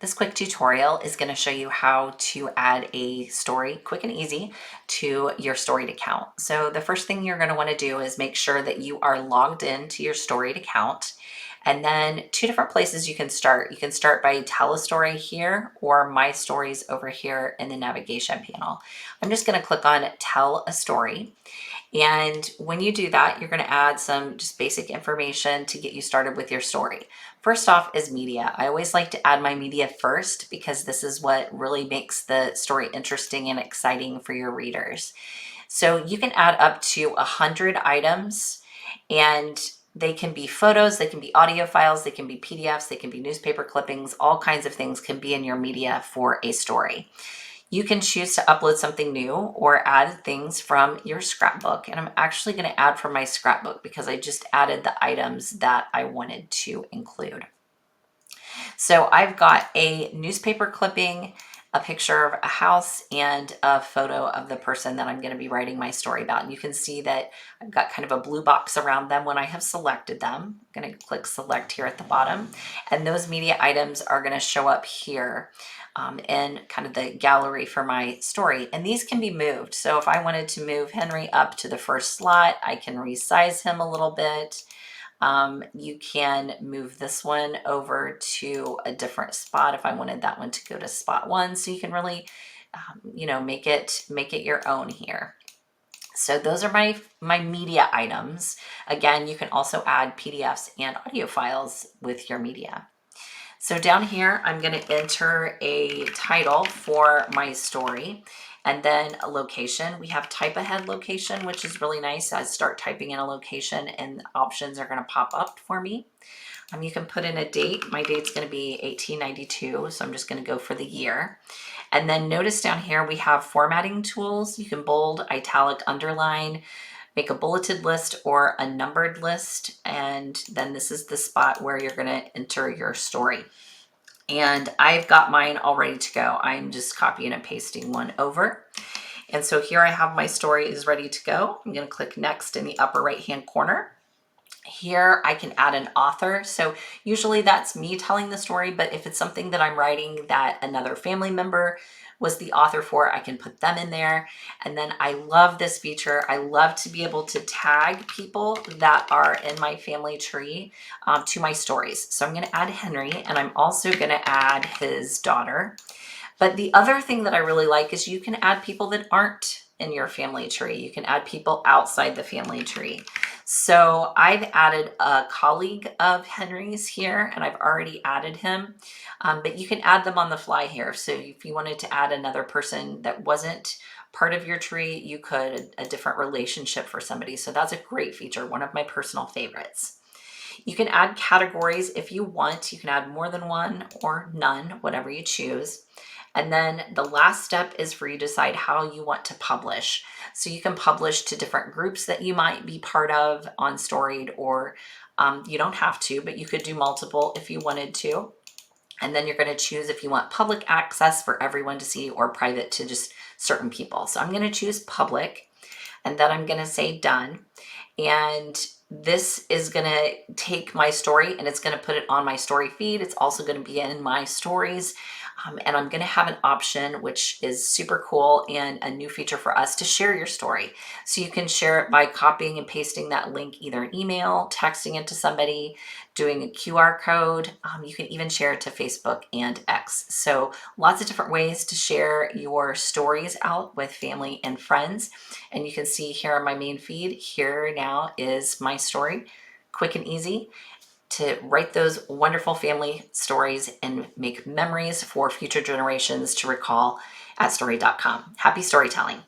This quick tutorial is going to show you how to add a story quick and easy to your Storied account. So the first thing you're going to want to do is make sure that you are logged into your Storied account. And then two different places you can start. You can start by tell a story here or my stories over here in the navigation panel. I'm just going to click on tell a story. And when you do that, you're going to add some just basic information to get you started with your story. First off is media. I always like to add my media first because this is what really makes the story interesting and exciting for your readers. So you can add up to 100 items, and they can be photos, they can be audio files, they can be PDFs, they can be newspaper clippings, all kinds of things can be in your media for a story. You can choose to upload something new or add things from your scrapbook. And I'm actually going to add from my scrapbook because I just added the items that I wanted to include. So I've got a newspaper clipping, a picture of a house, and a photo of the person that I'm going to be writing my story about. And you can see that I've got kind of a blue box around them when I have selected them. I'm going to click select here at the bottom, and those media items are going to show up here in kind of the gallery for my story. And these can be moved. So if I wanted to move Henry up to the first slot, I can resize him a little bit. You can move this one over to a different spot if I wanted that one to go to spot 1. So you can really, make it your own here. So those are my media items. Again, you can also add PDFs and audio files with your media. So down here, I'm going to enter a title for my story and then a location. We have type ahead location, which is really nice. I start typing in a location and options are going to pop up for me. You can put in a date. My date's going to be 1892, so I'm just going to go for the year. And then notice down here we have formatting tools. You can bold, italic, underline, make a bulleted list or a numbered list. And then this is the spot where you're going to enter your story. And I've got mine all ready to go. I'm just copying and pasting one over. And so here I have my story is ready to go. I'm going to click next in the upper right hand corner. Here I can add an author. So usually that's me telling the story, but if it's something that I'm writing that another family member was the author for, I can put them in there. And then I love this feature. I love to be able to tag people that are in my family tree to my stories. So I'm going to add Henry, and I'm also going to add his daughter. But the other thing that I really like is you can add people that aren't in your family tree. You can add people outside the family tree. So I've added a colleague of Henry's here, and I've already added him, but you can add them on the fly here. So if you wanted to add another person that wasn't part of your tree, you could, a different relationship for somebody. So that's a great feature, one of my personal favorites. You can add categories if you want. You can add more than one or none, whatever you choose. And then the last step is for you to decide how you want to publish. So you can publish to different groups that you might be part of on Storied, or you don't have to, but you could do multiple if you wanted to. And then you're going to choose if you want public access for everyone to see or private to just certain people. So I'm going to choose public, and then I'm going to say done. And this is going to take my story and it's going to put it on my story feed. It's also going to be in my stories. And I'm going to have an option, which is super cool and a new feature for us, to share your story. So you can share it by copying and pasting that link, either an email, texting it to somebody, doing a QR code. You can even share it to Facebook and X. So lots of different ways to share your stories out with family and friends. And you can see here on my main feed, here now is my story, quick and easy to write those wonderful family stories and make memories for future generations to recall at Storied.com. Happy storytelling.